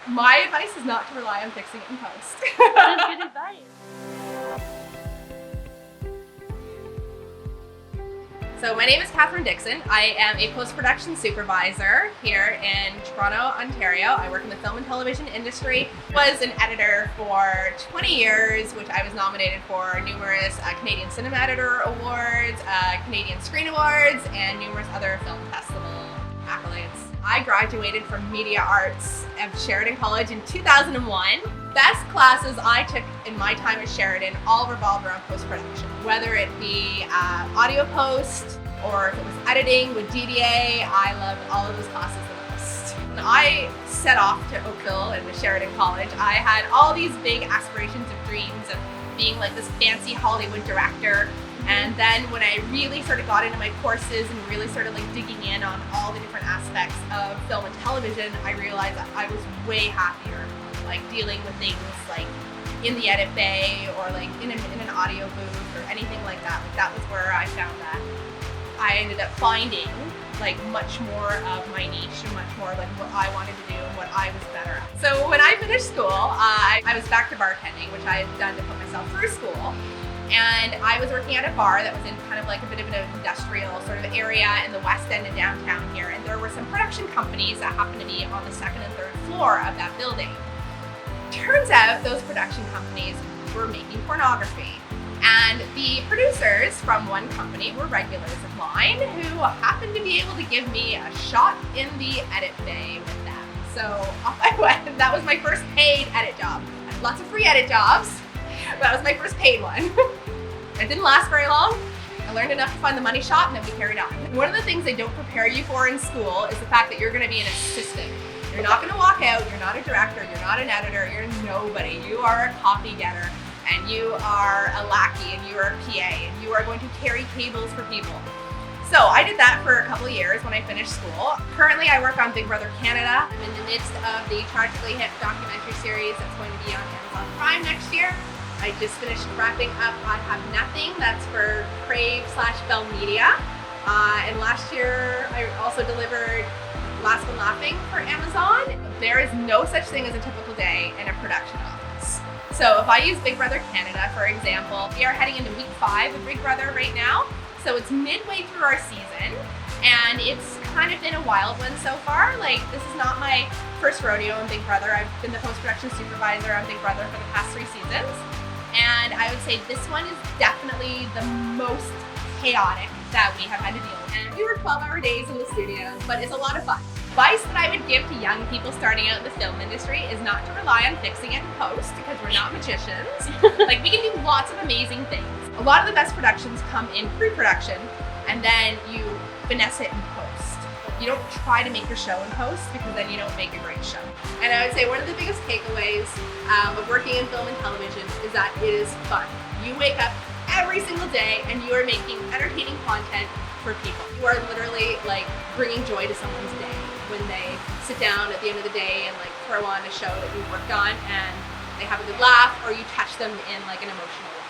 My advice is not to rely on fixing it in post. That is good advice. So my name is Kathryn Dickinson. I am a post-production supervisor here in Toronto, Ontario. I work in the film and television industry. Was an editor for 20 years, which I was nominated for numerous Canadian Cinema Editor Awards, Canadian Screen Awards, and numerous other film festival accolades. I graduated from Media Arts at Sheridan College in 2001. Best classes I took in my time at Sheridan all revolved around post-production, whether it be audio post or if it was editing with DDA. I loved all of those classes the most. When I set off to Oakville and to Sheridan College, I had all these big aspirations and dreams of being like this fancy Hollywood director. And then when I really sort of got into my courses and really started like digging in on all the different aspects of film and television, I realized that I was way happier like dealing with things like in the edit bay or like in an audio booth or anything like that. Like that was where I found that I ended up finding like much more of my niche and much more like what I wanted to do and what I was better at. So when I finished school, I was back to bartending, which I had done to put myself through school. And I was working at a bar that was in kind of like a bit of an industrial sort of area in the west end of downtown here. And there were some production companies that happened to be on the second and third floor of that building. Turns out those production companies were making pornography. And the producers from one company were regulars of mine who happened to be able to give me a shot in the edit bay with them. So off I went. That was my first paid edit job. I had lots of free edit jobs. That was my first paid one. It didn't last very long. I learned enough to find the money shot and then we carried on. One of the things they don't prepare you for in school is the fact that you're going to be an assistant. You're not going to walk out, you're not a director, you're not an editor, you're nobody. You are a copy getter and you are a lackey and you are a PA and you are going to carry cables for people. So I did that for a couple of years when I finished school. Currently I work on Big Brother Canada. I'm in the midst of the Tragically Hip documentary series that's going to be on Amazon Prime next year. I just finished wrapping up I Have Nothing, that's for Crave/Bell Media. And last year I also delivered Last One Laughing for Amazon. There is no such thing as a typical day in a production office. So if I use Big Brother Canada, for example, we are heading into week 5 of Big Brother right now. So it's midway through our season and it's kind of been a wild one so far. Like this is not my first rodeo in Big Brother. I've been the post-production supervisor on Big Brother for the past 3 seasons. And I would say this one is definitely the most chaotic that we have had to deal with. And we work 12-hour days in the studio, but it's a lot of fun. Advice that I would give to young people starting out in the film industry is not to rely on fixing it in post because we're not magicians. Like we can do lots of amazing things. A lot of the best productions come in pre-production and then you finesse it in post. You don't try to make your show in post because then you don't make a great show. And I would say one of the biggest takeaways of working in film and television is that it is fun. You wake up every single day and you are making entertaining content for people. You are literally like bringing joy to someone's day when they sit down at the end of the day and like throw on a show that you worked on and they have a good laugh or you touch them in like an emotional way.